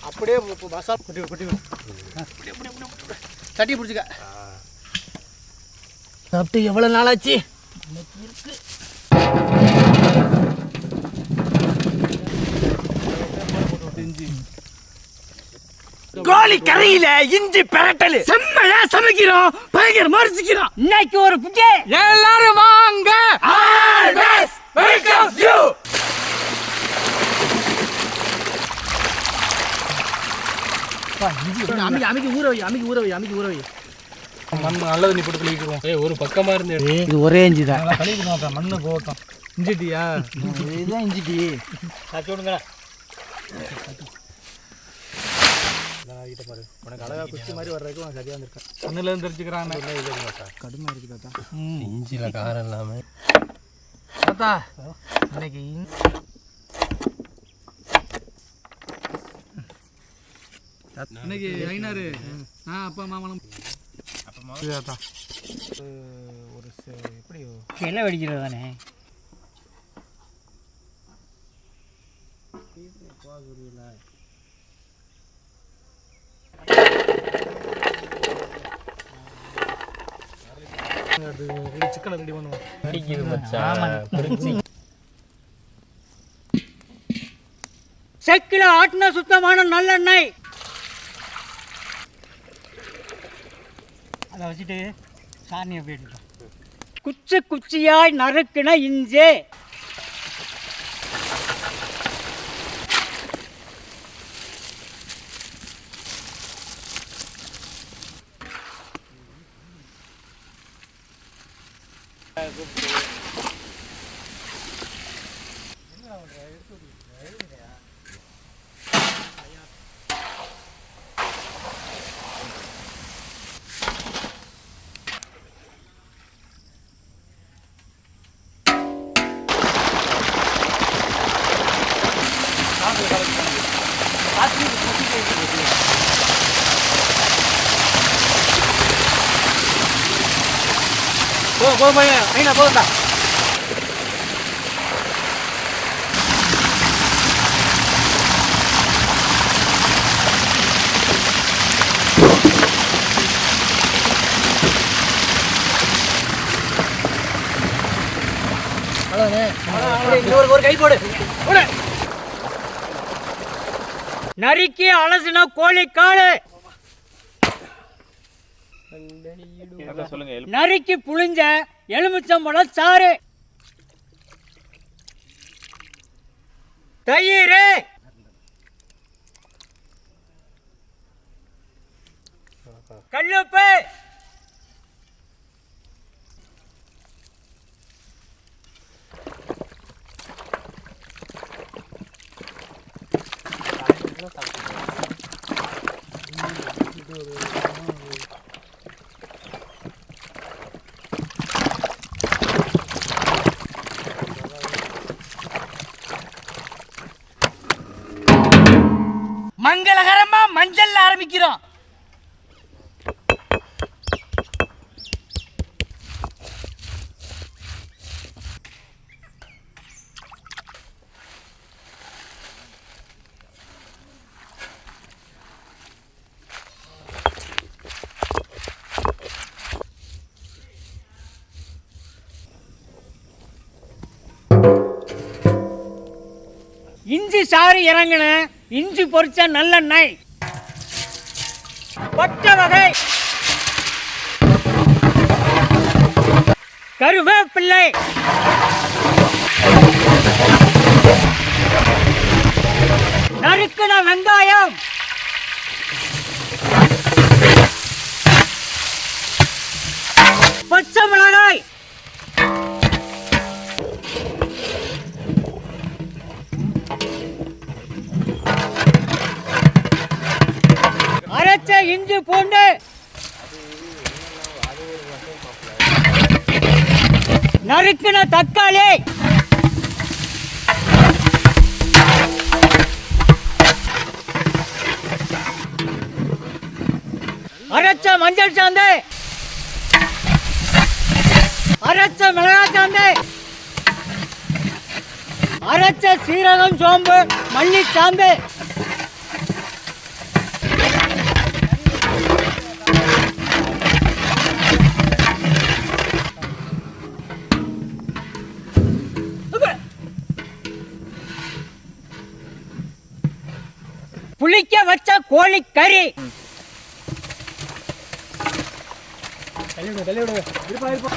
அப்படியே மசாலா கொட்டி தட்டி பிடிச்சிக்க. சாப்பிட்டு எவ்வளோ நாளாச்சு? இருக்கு கோழி கறியில இஞ்சி பிரட்டல் செம்மையா சமைக்கிறோம், பயங்கரமா ரசிக்கிறோம். இன்னைக்கு ஒரு புட்டி எல்லாரும் வாங்க. Always welcome you. அமைக்கு ஊற வை. மண் நல்லது நீ போட்டு கழிக்கிறோம். ஒரு பக்கமா இருந்து இது ஒரே இஞ்சி தான் கழிக்கணும். மண்ணு போட்டோம். இஞ்சிட்டியா? இதுதான் இஞ்சிட்டி. சொல்லுங்க பாரு, உனக்கு அழகா குச்சி மாதிரி வர்றதுக்கு உனக்கு சரியா இருந்திருக்கேன். மண்ணுல இருந்து தெரிஞ்சுக்கிறான். கடுமையா இருக்கு தாத்தா. இஞ்சில காரம் இல்லாம தாத்தா இன்னைக்கு இன்னைக்கு ஐநாறு அப்பா மாமலம் தாத்தா ஒரு எப்படி கிளை வெடிக்கிறது தானே. சிக்கனை ரெடி பண்ணுவோம். செக்கில ஆட்டின சுத்தமான நல்லெண்ணெய் அதை வச்சுட்டு சாணியை போயிட்டு குச்சியாய் நறுக்கின இஞ்சி ஐநா போதுண்டா. ஒரு கை போடு. நறுக்கி அலசின கோழி காலு நறுக்கி புளிஞ்ச எலுமிச்சம்பழம் சாறு தயிர் கல்லுப்பு மங்களகரமா மஞ்சள் ஆரம்பிக்கிறோம். இஞ்சி சாறு இறங்கின இஞ்சி பொரிச்ச நல்லெண்ணெய் பட்டை வகை கருவேப்பிள்ளை நறுக்கின வெங்காயம் பச்சை மிளகாய் அரைச்ச இஞ்சி பூண்டு நறுக்கின தக்காளி அரைச்ச மஞ்சள் சாந்து அரைச்ச மிளகாய் சாந்து அரைச்ச சீரகம், சோம்பு, மல்லி, சாந்து. புளிக்க வச்ச கோழி கறி. தள்ளி விடுங்க இருப்பா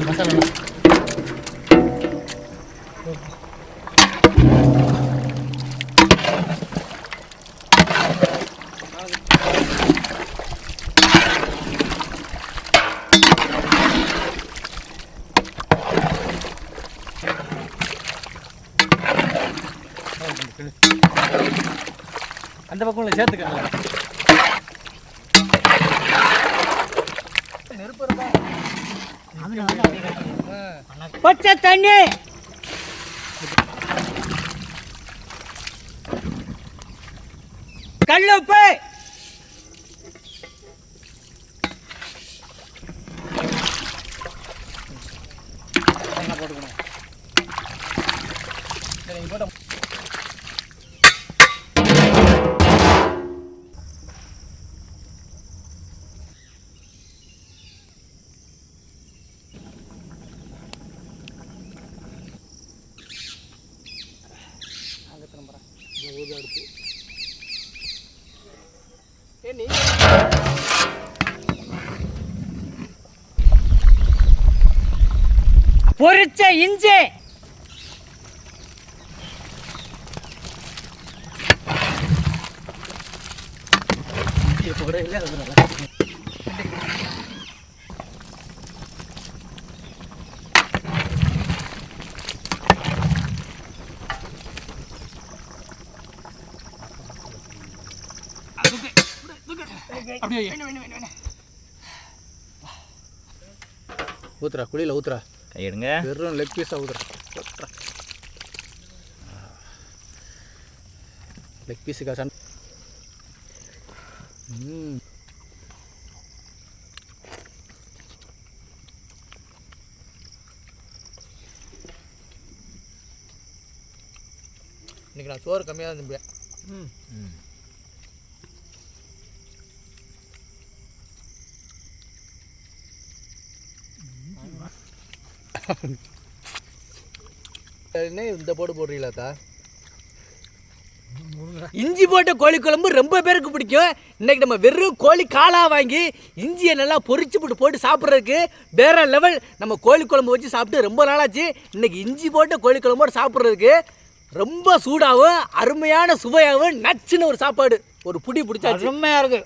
மசாலா அந்த பக்கம் சேர்த்துக்கல பச்சை தண்ணி, கல்லுப்பு, போட்டுக்கணும். சரி போட்டோம். பொரிச்ச இஞ்சி, ஊத்துறா குழியில் ஊத்துறா கையெடுங்க. வெறும் லெக் பீஸாக ஊத்துறா. Leg பீஸுக்கா Sun. இன்னைக்கு நான் சோறு கம்மியாக தான் திம்பேன். இந்த போட்டு போடுறீங்களாத்தா? இஞ்சி போட்ட கோழி குழம்பு ரொம்ப பேருக்கு பிடிக்கும். இன்னைக்கு நம்ம வெறும் கோழி காலா வாங்கி இஞ்சியை நல்லா பொரிச்சு போட்டு சாப்பிட்றதுக்கு வேற லெவல். நம்ம கோழி குழம்பு வச்சு சாப்பிட்டு ரொம்ப நாளாச்சு. இன்னைக்கு இஞ்சி போட்ட கோழி குழம்போடு சாப்பிட்றதுக்கு ரொம்ப சூடாகவும் அருமையான சுவையாகவும் நச்சுன்னு ஒரு சாப்பாடு. ஒரு புடி பிடிச்சா அருமையாக இருக்கு.